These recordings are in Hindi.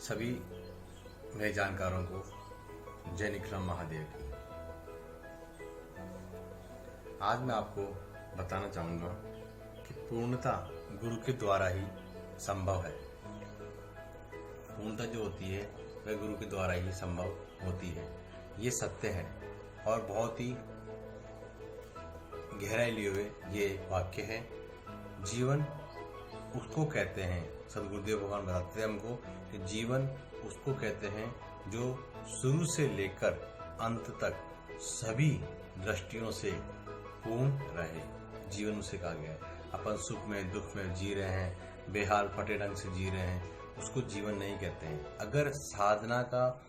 सभी मेरे जानकारों को जय निखिलम महादेव की। आज मैं आपको बताना चाहूँगा कि पूर्णता गुरु के द्वारा ही संभव है। पूर्णता जो होती है वह गुरु के द्वारा ही संभव होती है। ये सत्य है और बहुत ही गहराई लिए हुए ये वाक्य है। जीवन उसको कहते हैं, सदगुरुदेव भगवान बताते हैं हमको कि जीवन उसको कहते हैं जो शुरू से लेकर अंत तक सभी दृष्टियों से पूर्ण रहे। जीवन उसे कहा गया है। अपन सुख में दुख में जी रहे हैं, बेहाल फटे ढंग से जी रहे हैं, उसको जीवन नहीं कहते हैं। अगर साधना का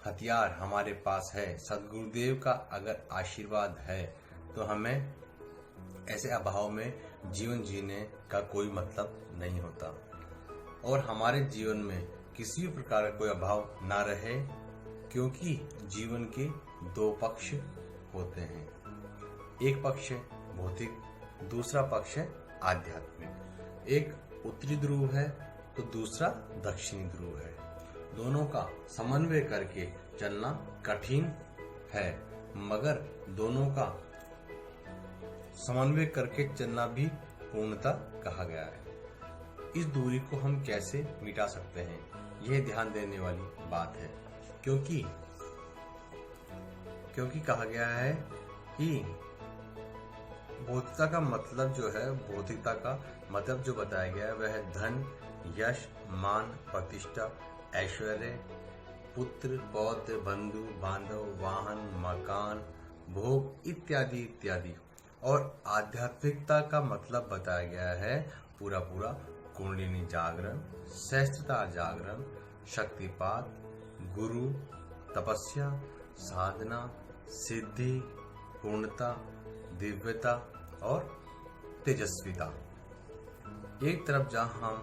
हथियार हमारे पास है, सदगुरुदेव का अगर आशीर्वाद है, तो हमें ऐसे अभाव में जीवन जीने का कोई मतलब नहीं होता। और हमारे जीवन में किसी भी प्रकार का कोई अभाव ना रहे, क्योंकि जीवन के दो पक्ष होते हैं। एक पक्ष है भौतिक, दूसरा पक्ष है आध्यात्मिक। एक उत्तरी ध्रुव है तो दूसरा दक्षिणी ध्रुव है। दोनों का समन्वय करके चलना कठिन है, मगर दोनों का समन्वय करके चलना भी पूर्णता कहा गया है। इस दूरी को हम कैसे मिटा सकते हैं, यह ध्यान देने वाली बात है। क्योंकि कहा गया है कि भौतिकता का मतलब जो है, भौतिकता का मतलब जो बताया गया है वह है धन, यश, मान, प्रतिष्ठा, ऐश्वर्य, पुत्र, पौत्र, बंधु, बांधव, वाहन, मकान, भोग इत्यादि इत्यादि। और आध्यात्मिकता का मतलब बताया गया है पूरा कुंडलिनी जागरण, सहस्त्रता जागरण, शक्तिपात, गुरु, तपस्या, साधना, सिद्धि, पूर्णता, दिव्यता और तेजस्विता। एक तरफ जहां हम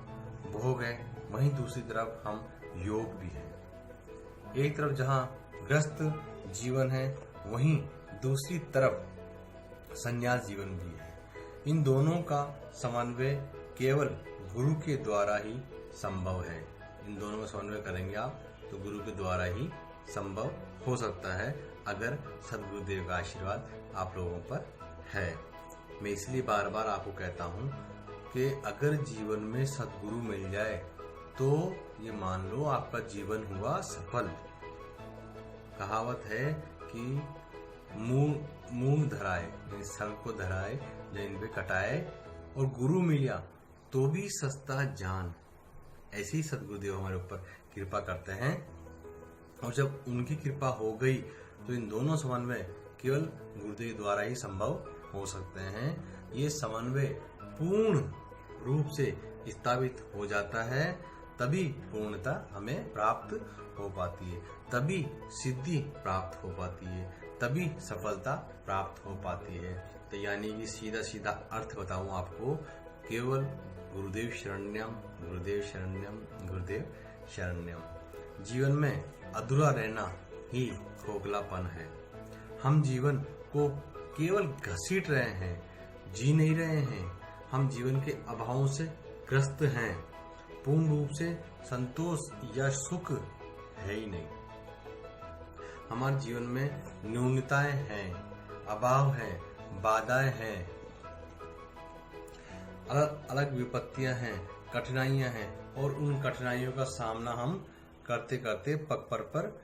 भोग है, वहीं दूसरी तरफ हम योग भी हैं। एक तरफ जहां ग्रस्त जीवन है, वहीं दूसरी तरफ संन्यास जीवन भी है। इन दोनों का समन्वय केवल गुरु के द्वारा ही संभव है। इन दोनों का समन्वय करेंगे आप तो गुरु के द्वारा ही संभव हो सकता है, अगर सदगुरुदेव का आशीर्वाद आप लोगों पर है। मैं इसलिए बार बार आपको कहता हूँ कि अगर जीवन में सदगुरु मिल जाए तो ये मान लो आपका जीवन हुआ सफल। कहावत है कि मूंग धराए, सर को धराए, जमीन पे कटाए, और गुरु मिलिया तो भी सस्ता जान। ऐसे ही सदगुरुदेव हमारे ऊपर कृपा करते हैं, और जब उनकी कृपा हो गई तो इन दोनों समन्वय केवल गुरुदेव द्वारा ही संभव हो सकते हैं। ये समन्वय पूर्ण रूप से स्थापित हो जाता है, तभी पूर्णता हमें प्राप्त हो पाती है, तभी सिद्धि प्राप्त हो पाती है, तभी सफलता प्राप्त हो पाती है। तो यानी कि सीधा अर्थ बताऊं आपको, केवल गुरुदेव शरण्यम, गुरुदेव शरण्यम, गुरुदेव शरण्यम। जीवन में अधूरा रहना ही खोखलापन है। हम जीवन को केवल घसीट रहे हैं, जी नहीं रहे हैं। हम जीवन के अभावों से ग्रस्त हैं। पूर्ण रूप से संतोष या सुख है ही नहीं। हमारे जीवन में न्यूनताएं हैं, अभाव हैं, बाधाएं हैं, अलग अलग विपत्तियां हैं, कठिनाइयां हैं, और उन कठिनाइयों का सामना हम करते करते पग पर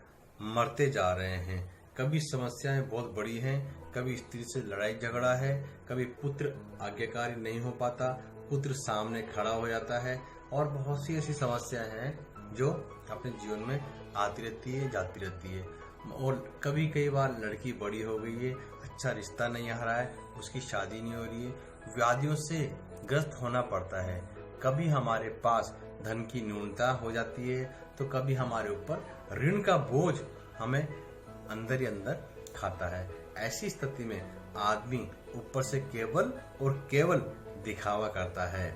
मरते जा रहे हैं। कभी समस्याएं बहुत बड़ी हैं, कभी स्त्री से लड़ाई झगड़ा है, कभी पुत्र आज्ञाकारी नहीं हो पाता, पुत्र सामने खड़ा हो जाता है, और बहुत सी ऐसी समस्याएं हैं जो अपने जीवन में आती रहती है, जाती रहती है। और कई बार लड़की बड़ी हो गई है, अच्छा रिश्ता नहीं आ रहा है, उसकी शादी नहीं हो रही है, व्याधियों से ग्रस्त होना पड़ता है। कभी हमारे पास धन की न्यूनता हो जाती है, तो कभी हमारे ऊपर ऋण का बोझ हमें अंदर ही अंदर खाता है। ऐसी स्थिति में आदमी ऊपर से केवल और केवल दिखावा करता है,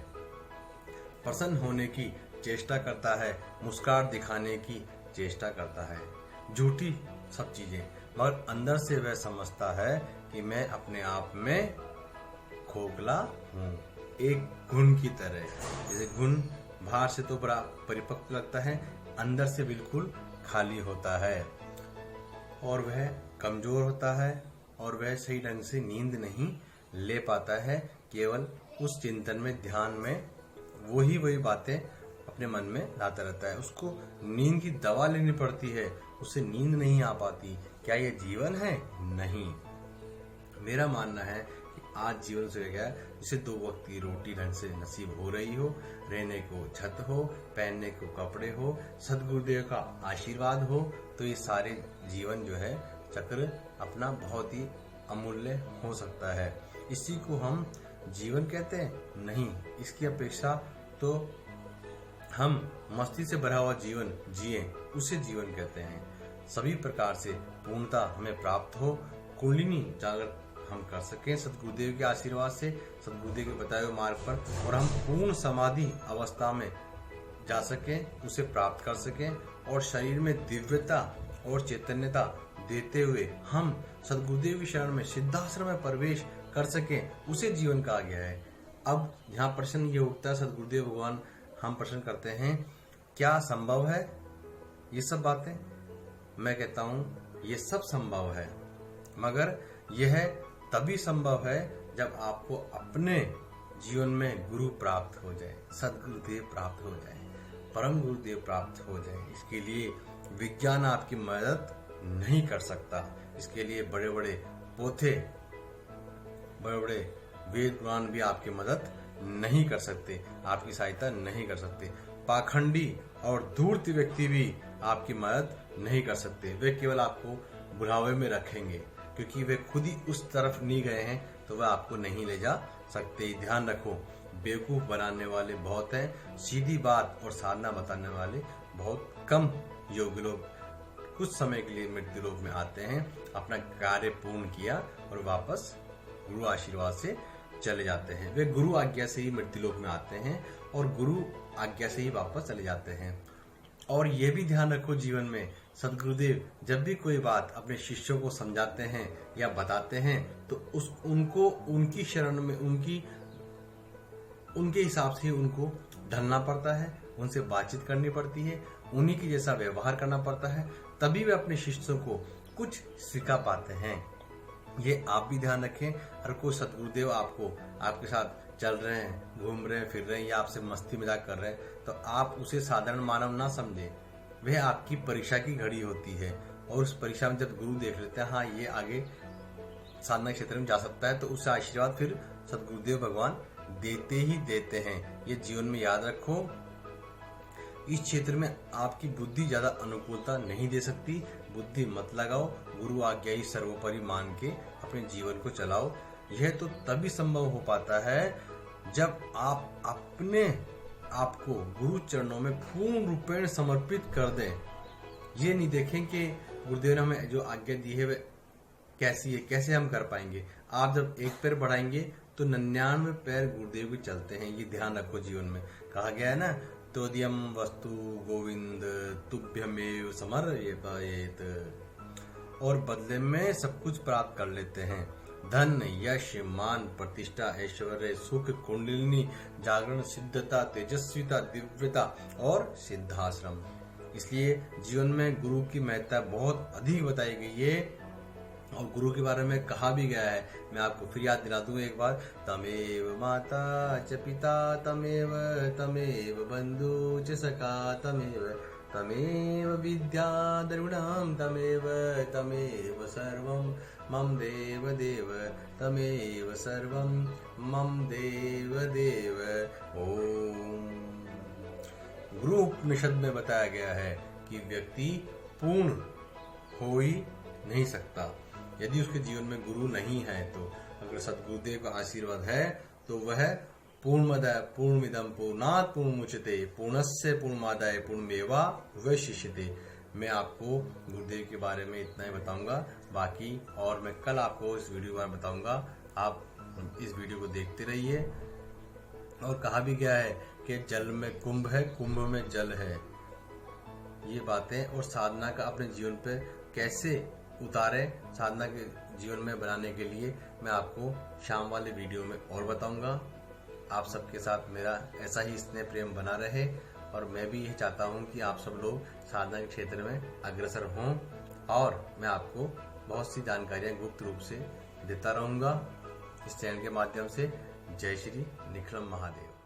प्रसन्न होने की चेष्टा करता है, मुस्कुराहट दिखाने की चेष्टा करता है, झूठी सब चीजें, मगर अंदर से वह समझता है कि मैं अपने आप में खोखला हूँ। एक घुन की तरह, जैसे घुन बाहर से तो बड़ा परिपक्व लगता है, अंदर से बिल्कुल खाली होता है और वह कमजोर होता है और वह सही ढंग से नींद नहीं ले पाता है। केवल उस चिंतन में, ध्यान में वही बातें अपने मन में लाता रहता है। उसको नींद की दवा लेनी पड़ती है, उसे नींद नहीं आ पाती। क्या ये जीवन है? नहीं। मेरा मानना है कि आज जीवन से गया जिसे 2 वक्त की रोटी ढंग से नसीब हो रही हो, रहने को छत हो, पहनने को कपड़े हो, सदगुरुदेव का आशीर्वाद हो, तो ये सारे जीवन जो है चक्र अपना बहुत ही अमूल्य हो सकता है। इसी को हम जीवन कहते हैं? नहीं, इसकी अपेक्षा तो हम मस्ती से भरा हुआ जीवन जिए, उसे जीवन कहते हैं। सभी प्रकार से पूर्णता हमें प्राप्त हो, कुंडलिनी जागृत हम कर सकें सदगुरुदेव के आशीर्वाद से, सदगुरुदेव के बताए हुए मार्ग पर, और हम पूर्ण समाधि अवस्था में जा सकें, उसे प्राप्त कर सकें और शरीर में दिव्यता और चैतन्यता देते हुए हम सदगुरुदेव की शरण में सिद्धाश्रम में प्रवेश कर सकें, उसे जीवन कहा गया है। अब यहाँ प्रश्न ये उठता है, सदगुरुदेव भगवान हम प्रश्न करते हैं, क्या संभव है ये सब बातें? मैं कहता हूँ ये सब संभव है, मगर यह तभी संभव है जब आपको अपने जीवन में गुरु प्राप्त हो जाए, सदगुरुदेव प्राप्त हो जाए, परम गुरुदेव प्राप्त हो जाए। इसके लिए विज्ञान आपकी मदद नहीं कर सकता। इसके लिए बड़े बड़े पोथे, बड़े बड़े वेद पुराण भी आपकी मदद नहीं कर सकते, आपकी सहायता नहीं कर सकते। पाखंडी और धूर्त व्यक्ति भी आपकी मदद नहीं कर सकते। वे केवल आपको बुढ़ावे में रखेंगे, क्योंकि वे खुद ही उस तरफ नहीं गए हैं, तो वह आपको नहीं ले जा सकते। ध्यान रखो, बेवकूफ बनाने वाले बहुत हैं, सीधी बात और साधना बताने वाले बहुत कम योगी लोग कुछ समय के लिए मृत्यु लोक में आते हैं, अपना कार्य पूर्ण किया और वापस गुरु आशीर्वाद से चले जाते हैं। वे गुरु आज्ञा से ही मृत्यु लोक में आते हैं और गुरु आज्ञा से ही वापस चले जाते हैं। और ये भी ध्यान रखो, जीवन में सदगुरुदेव जब भी कोई बात अपने शिष्यों को समझाते हैं या बताते हैं, तो उनको उनकी शरण में, उनके हिसाब से उनको ढलना पड़ता है, उनसे बातचीत करनी पड़ती है, उन्हीं के जैसा व्यवहार करना पड़ता है, तभी वे अपने शिष्यों को कुछ सिखा पाते हैं। ये आप भी ध्यान रखें। हर कोई सदगुरुदेव आपके साथ चल रहे हैं, घूम रहे हैं, फिर रहे हैं या आपसे मस्ती मजाक कर रहे हैं, तो आप उसे साधारण मानव ना समझे। वह आपकी परीक्षा की घड़ी होती है और उस परीक्षा में जब गुरु देख लेते हैं, हाँ ये आगे साधना क्षेत्र में जा सकता है, तो उससे आशीर्वाद फिर सदगुरुदेव भगवान देते ही देते हैं। ये जीवन में याद रखो। इस क्षेत्र में आपकी बुद्धि ज्यादा अनुकूलता नहीं दे सकती। बुद्धि मत लगाओ, गुरु आज्ञा ही सर्वोपरि मान के अपने जीवन को चलाओ। यह तो तभी संभव हो पाता है जब आप अपने आपको गुरु चरणों में पूर्ण रूपेण समर्पित कर दें। ये नहीं देखें कि गुरुदेव ने हमें जो आज्ञा दी है वह कैसी है, कैसे हम कर पाएंगे। आप जब एक पैर बढ़ाएंगे तो 99 पैर गुरुदेव के चलते हैं। ये ध्यान रखो। जीवन में कहा गया है ना, तोदियम वस्तु गोविंद तुभ्यमेव समर्पयेत, और बदले में सब कुछ प्राप्त कर लेते हैं। धन, यश, मान, प्रतिष्ठा, ऐश्वर्य, सुख, कुंडलिनी जागरण, सिद्धता, तेजस्विता, दिव्यता और सिद्धाश्रम। इसलिए जीवन में गुरु की महत्ता बहुत अधिक बताई गई है और गुरु के बारे में कहा भी गया है। मैं आपको फिर याद दिला दूं एक बार, तमेव माता च पिता तमेव तमेव बंधु च सखा तमेव विद्या द्रविणं तमेव तमेव सर्वं मम देव देव तमेव सर्वं मम देव देव। ओम। गुरु उपनिषद में बताया गया है कि व्यक्ति पूर्ण हो ही नहीं सकता यदि उसके जीवन में गुरु नहीं है। तो अगर सदगुरुदेव का आशीर्वाद है तो वह पूर्णमदः पूर्णमिदं पूर्णात् पूर्णमुच्यते पूर्णस्य पूर्णमादाय पूर्णमेवावशिष्यते। मैं आपको गुरुदेव के बारे में इतना ही बताऊंगा, बाकी और मैं कल आपको इस वीडियो के बारे में बताऊंगा। आप इस वीडियो को देखते रहिए। और कहा भी गया है कि जल में कुंभ है, कुंभ में जल है। ये बातें और साधना का अपने जीवन पे कैसे उतारे, साधना के जीवन में बनाने के लिए मैं आपको शाम वाले वीडियो में और बताऊंगा। आप सबके साथ मेरा ऐसा ही स्नेह प्रेम बना रहे और मैं भी यही चाहता हूं कि आप सब लोग साधना के क्षेत्र में अग्रसर हों और मैं आपको बहुत सी जानकारियां गुप्त रूप से देता रहूंगा इस चैनल के माध्यम से। जय श्री निखिलम महादेव।